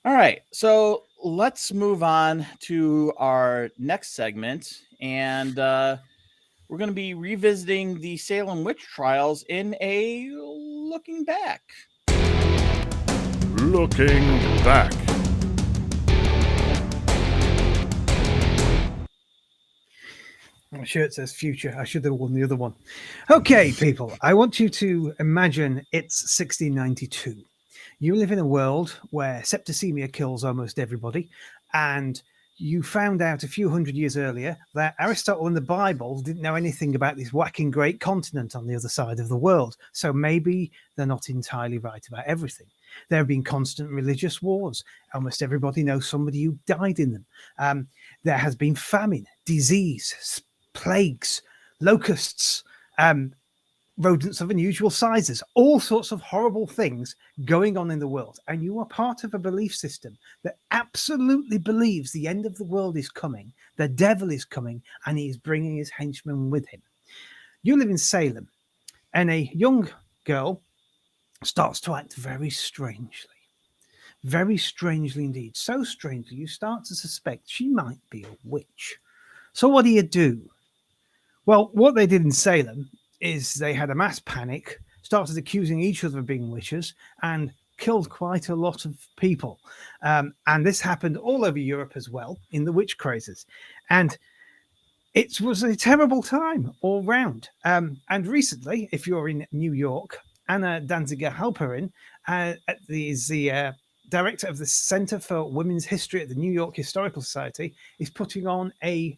All right, so let's move on to our next segment, and we're going to be revisiting the Salem witch trials in a looking back. Looking back. My shirt says future. I should have worn the other one. Okay, people, I want you to imagine it's 1692. You live in a world where septicemia kills almost everybody, and you found out a few hundred years earlier that Aristotle and the Bible didn't know anything about this whacking great continent on the other side of the world. So maybe they're not entirely right about everything. There have been constant religious wars. Almost everybody knows somebody who died in them. There has been famine, disease, plagues, locusts, rodents of unusual sizes, all sorts of horrible things going on in the world. And you are part of a belief system that absolutely believes the end of the world is coming, the devil is coming, and he is bringing his henchmen with him. You live in Salem, and a young girl starts to act very strangely indeed. So strangely, you start to suspect she might be a witch. So, what do? Well, what they did in Salem is they had a mass panic, started accusing each other of being witches, and killed quite a lot of people. And this happened all over Europe as well in the witch crazes. And it was a terrible time all round. And recently, if you're in New York, Anna Danziger Halperin is the director of the Center for Women's History at the New York Historical Society, is putting on a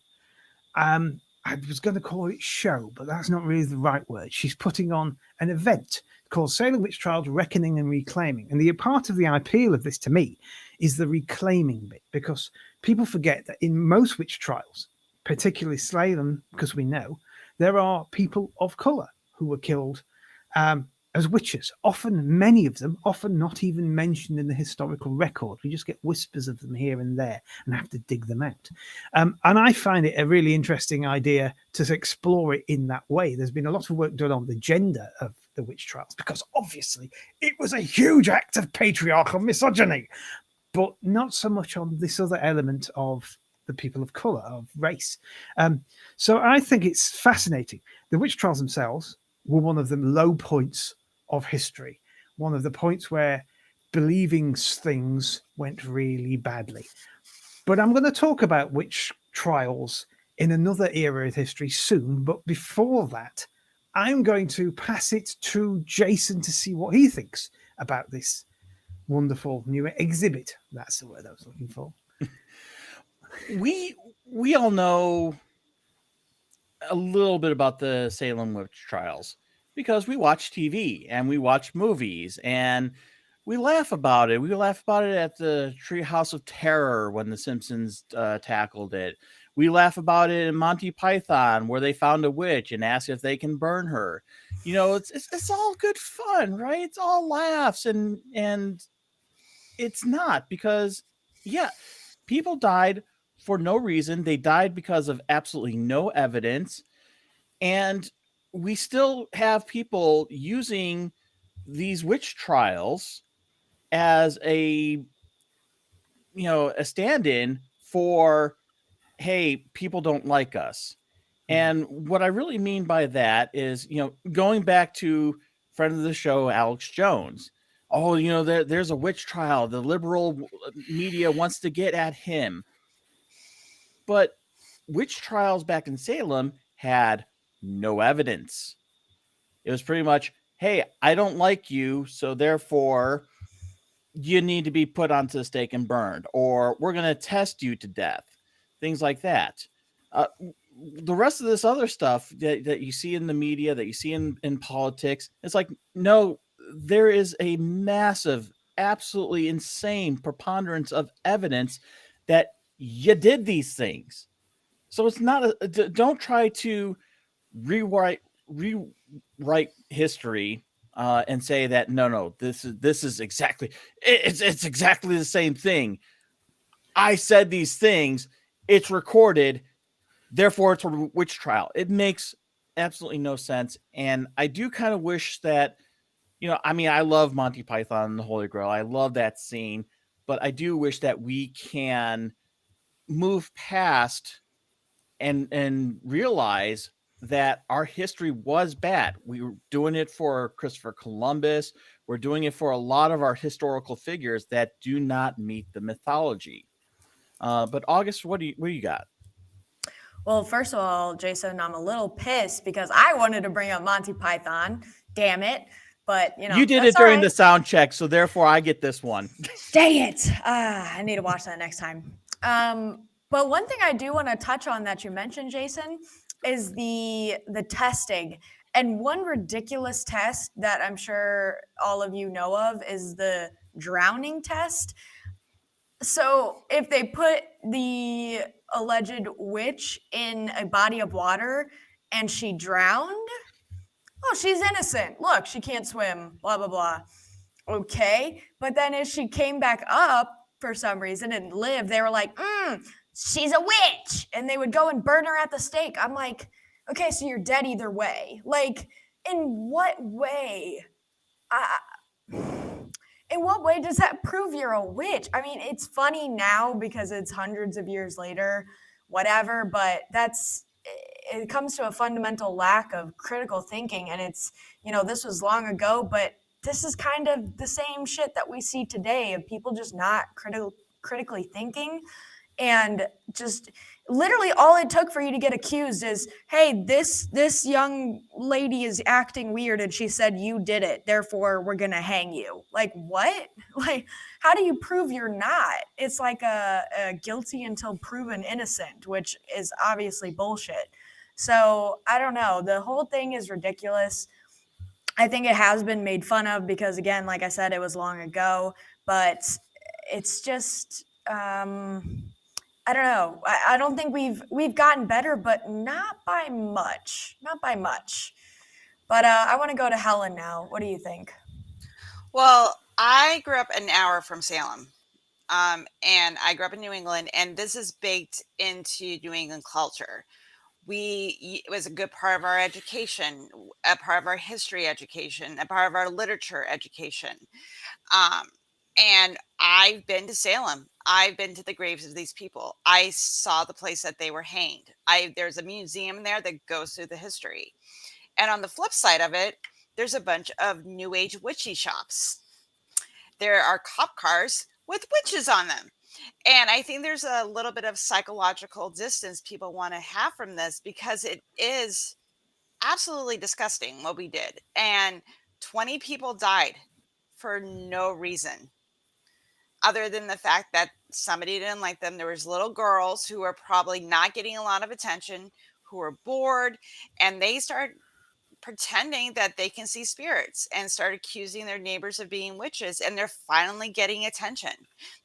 I was going to call it show, but that's not really the right word. She's putting on an event called Salem Witch Trials Reckoning and Reclaiming. And the part of the appeal of this to me is the reclaiming bit, because people forget that in most witch trials, particularly Salem, because we know, there are people of colour who were killed as witches. Often, many of them, often not even mentioned in the historical record. We just get whispers of them here and there and have to dig them out. And I find it a really interesting idea to explore it in that way. There's been a lot of work done on the gender of the witch trials, because obviously it was a huge act of patriarchal misogyny, but not so much on this other element of the people of colour, of race. So I think it's fascinating. The witch trials themselves were one of the low points of history, one of the points where believing things went really badly. But I'm going to talk about witch trials in another era of history soon. But before that, I'm going to pass it to Jason to see what he thinks about this wonderful new exhibit. That's the word I was looking for. We all know a little bit about the Salem witch trials because we watch TV and we watch movies and we laugh about it. We laugh about it at the Treehouse of Terror when The Simpsons tackled it. We laugh about it in Monty Python where they found a witch and asked if they can burn her. You know, it's all good fun, right? It's all laughs and it's not because yeah, people died for no reason. They died because of absolutely no evidence. And we still have people using these witch trials as a stand-in for, hey, people don't like us. And what I really mean by that is, going back to friend of the show, Alex Jones. Oh, there's a witch trial. The liberal media wants to get at him. But witch trials back in Salem had no evidence. It was pretty much, hey, I don't like you, so therefore you need to be put onto the stake and burned, or we're going to test you to death, things like that. The rest of this other stuff that you see in the media, that you see in politics, it's like, no, there is a massive, absolutely insane preponderance of evidence that you did these things. So it's not don't try to rewrite rewrite history and say that no, this is exactly it's exactly the same thing. I said these things. It's recorded. Therefore, it's a witch trial. It makes absolutely no sense. And I do kind of wish that, I love Monty Python and the Holy Grail. I love that scene. but I do wish that we can move past and realize that our history was bad. We were doing it for Christopher Columbus. We're doing it for a lot of our historical figures that do not meet the mythology. But August, what do you got? Well, first of all, Jason, I'm a little pissed because I wanted to bring up Monty Python. Damn it. But, You did that's it all during right. the sound check, so therefore I get this one. Dang it. I need to watch that next time. But one thing I do want to touch on that you mentioned, Jason, is the testing. And one ridiculous test that I'm sure all of you know of is the drowning test. So if they put the alleged witch in a body of water and she drowned, oh, she's innocent. Look, she can't swim, blah, blah, blah. Okay. But then as she came back up for some reason and lived, they were like, she's a witch. And they would go and burn her at the stake. I'm like, okay, so you're dead either way. Like, in what way? I, in what way does that prove you're a witch? I mean, it's funny now because it's hundreds of years later, whatever, but it comes to a fundamental lack of critical thinking. And this was long ago, but this is kind of the same shit that we see today of people just not critically thinking. And just literally all it took for you to get accused is, hey, this young lady is acting weird and she said you did it, therefore we're gonna hang you. Like, what? Like, how do you prove you're not? It's like a guilty until proven innocent, which is obviously bullshit. So I don't know, the whole thing is ridiculous. I think it has been made fun of because, again, like I said, it was long ago, but it's just I don't know. I don't think we've gotten better, but not by much. Not by much. But I want to go to Helen now. What do you think? Well, I grew up an hour from Salem. And I grew up in New England, and this is baked into New England culture. It was a good part of our education, a part of our history education, a part of our literature education. Um, and I've been to Salem. I've been to the graves of these people. I saw the place that they were hanged. There's a museum there that goes through the history. And on the flip side of it, there's a bunch of new age witchy shops. There are cop cars with witches on them. And I think there's a little bit of psychological distance people want to have from this because it is absolutely disgusting what we did. And 20 people died for no reason other than the fact that somebody didn't like them. There was little girls who were probably not getting a lot of attention, who were bored, and they started pretending that they can see spirits and start accusing their neighbors of being witches, and they're finally getting attention.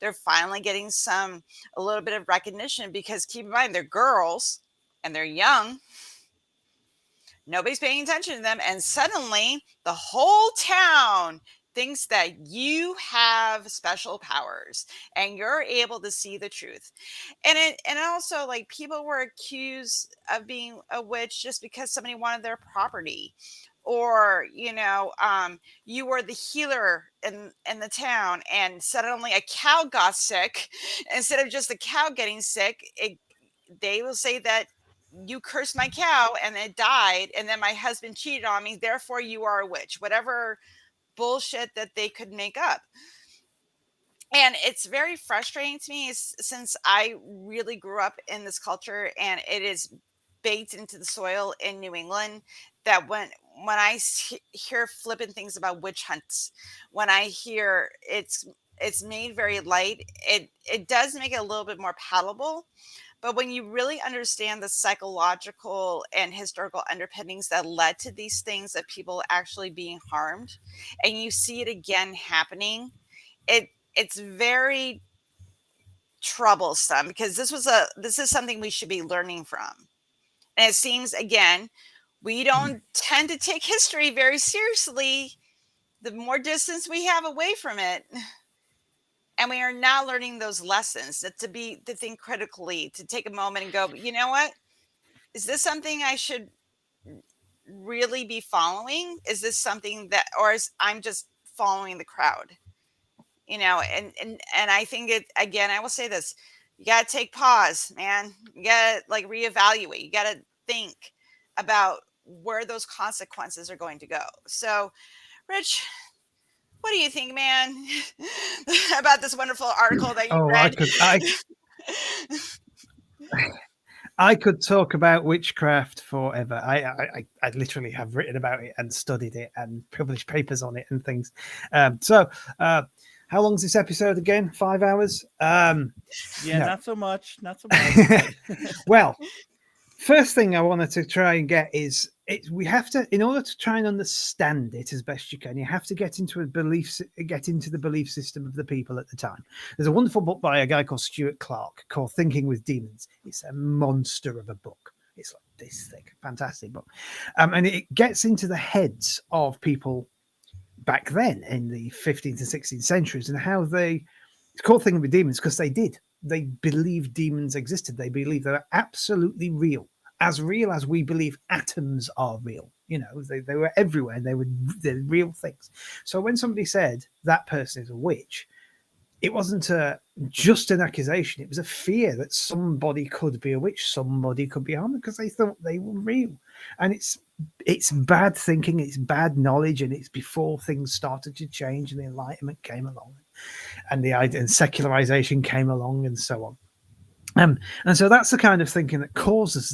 They're finally getting a little bit of recognition because keep in mind they're girls and they're young. Nobody's paying attention to them, and suddenly the whole town thinks that you have special powers and you're able to see the truth. And also, like, people were accused of being a witch just because somebody wanted their property, or you were the healer in the town, and suddenly a cow got sick. Instead of just the cow getting sick, they will say that you cursed my cow and it died, and then my husband cheated on me, therefore you are a witch. Whatever bullshit that they could make up. And it's very frustrating to me since I really grew up in this culture and it is baked into the soil in New England, that when hear flippant things about witch hunts, when I hear it's made very light, it does make it a little bit more palatable. But when you really understand the psychological and historical underpinnings that led to these things, of people actually being harmed, and you see it again happening, it's very troublesome because this is something we should be learning from. And it seems, again, we don't tend to take history very seriously the more distance we have away from it. And we are not learning those lessons, to think critically, to take a moment and go, you know what? Is this something I should really be following? Is this something that, or is I'm just following the crowd? and I think it, again, I will say this, you got to take pause, man. You got to like reevaluate. You got to think about where those consequences are going to go. So, Rich, what do you think, man, about this wonderful article that you Oh, read? I could talk about witchcraft forever. I literally have written about it and studied it and published papers on it and things. How long's this episode again? 5 hours? Yeah, No. not so much. But... Well, first thing I wanted to try and get is we have to, in order to try and understand it as best you can, you have to get into the belief system of the people at the time. There's a wonderful book by a guy called Stuart Clark called Thinking with Demons. It's a monster of a book. It's like this thick, fantastic book, and it gets into the heads of people back then in the 15th and 16th centuries and how it's called Thinking with Demons because they believed demons existed. They believed they were absolutely real as we believe atoms are real. They were everywhere. They're real things. So when somebody said that person is a witch, it wasn't just an accusation. It was a fear that somebody could be a witch, somebody could be harmed because they thought they were real. And it's bad thinking, it's bad knowledge, and it's before things started to change and the Enlightenment came along and the idea and secularization came along and so on. And so that's the kind of thinking that causes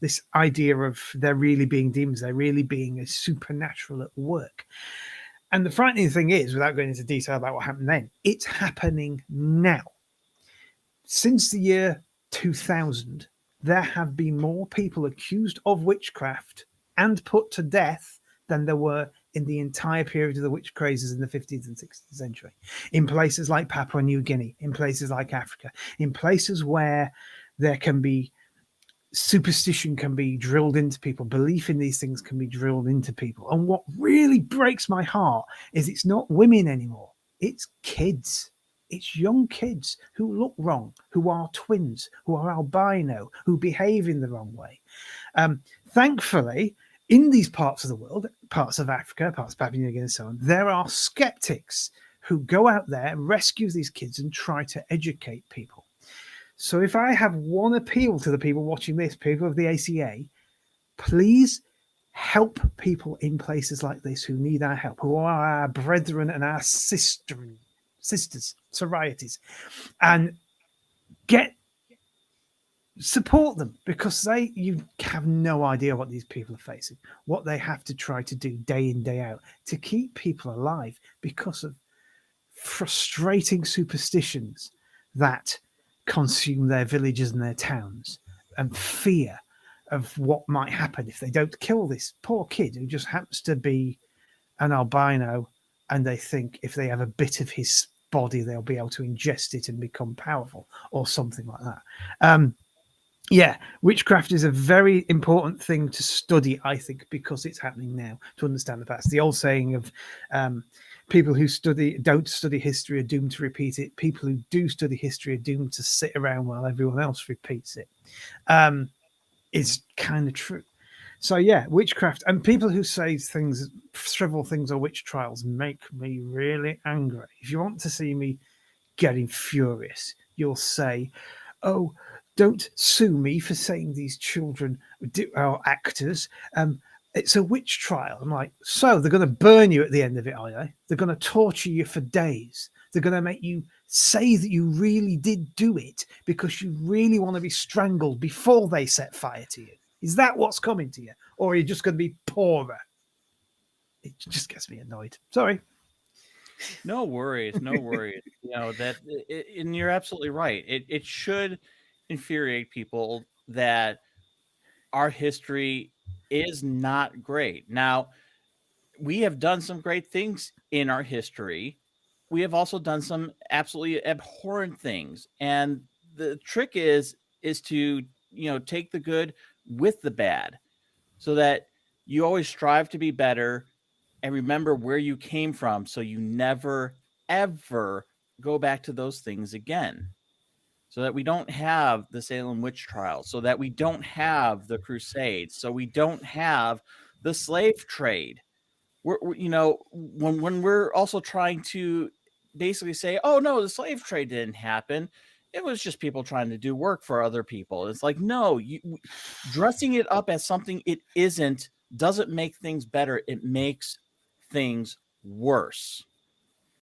this idea of there really being demons, there really being a supernatural at work. And the frightening thing is, without going into detail about what happened then, it's happening now. Since the year 2000, there have been more people accused of witchcraft and put to death than there were in the entire period of the witch crazes in the 15th and 16th century. In places like Papua New Guinea, in places like Africa, in places where there can be superstition can be drilled into people, belief in these things can be drilled into people. And what really breaks my heart is it's not women anymore, it's kids. It's young kids who look wrong, who are twins, who are albino, who behave in the wrong way. Thankfully, in these parts of the world, parts of Africa, parts of Papua New Guinea and so on, there are skeptics who go out there and rescue these kids and try to educate people. So if I have one appeal to the people watching this, people of the ACA, please help people in places like this who need our help, who are our brethren and our sisters, sororities, and support them, because you have no idea what these people are facing, what they have to try to do day in, day out to keep people alive because of frustrating superstitions that consume their villages and their towns, and fear of what might happen if they don't kill this poor kid who just happens to be an albino, and they think if they have a bit of his body they'll be able to ingest it and become powerful or something like that. Witchcraft is a very important thing to study, I think, because it's happening now, to understand the past. The old saying of people who don't study history are doomed to repeat it. People who do study history are doomed to sit around while everyone else repeats it. Is kind of true. So witchcraft, and people who say things, several things are witch trials, make me really angry. If you want to see me getting furious, you'll say, "Oh, don't sue me for saying these children are actors. It's a witch trial." I'm like, so they're going to burn you at the end of it, are they? They're going to torture you for days. They're going to make you say that you really did do it because you really want to be strangled before they set fire to you. Is that what's coming to you? Or are you just going to be poorer? It just gets me annoyed. Sorry. No worries. And you're absolutely right. It should infuriate people that our history is not great. Now, we have done some great things in our history. We have also done some absolutely abhorrent things. And the trick is to, take the good with the bad, so that you always strive to be better and remember where you came from, so you never, ever go back to those things again. So that we don't have the Salem witch trials, so that we don't have the Crusades, so we don't have the slave trade. We're when we're also trying to basically say, oh no, the slave trade didn't happen. It was just people trying to do work for other people. It's like, no, dressing it up as something it isn't doesn't make things better. It makes things worse.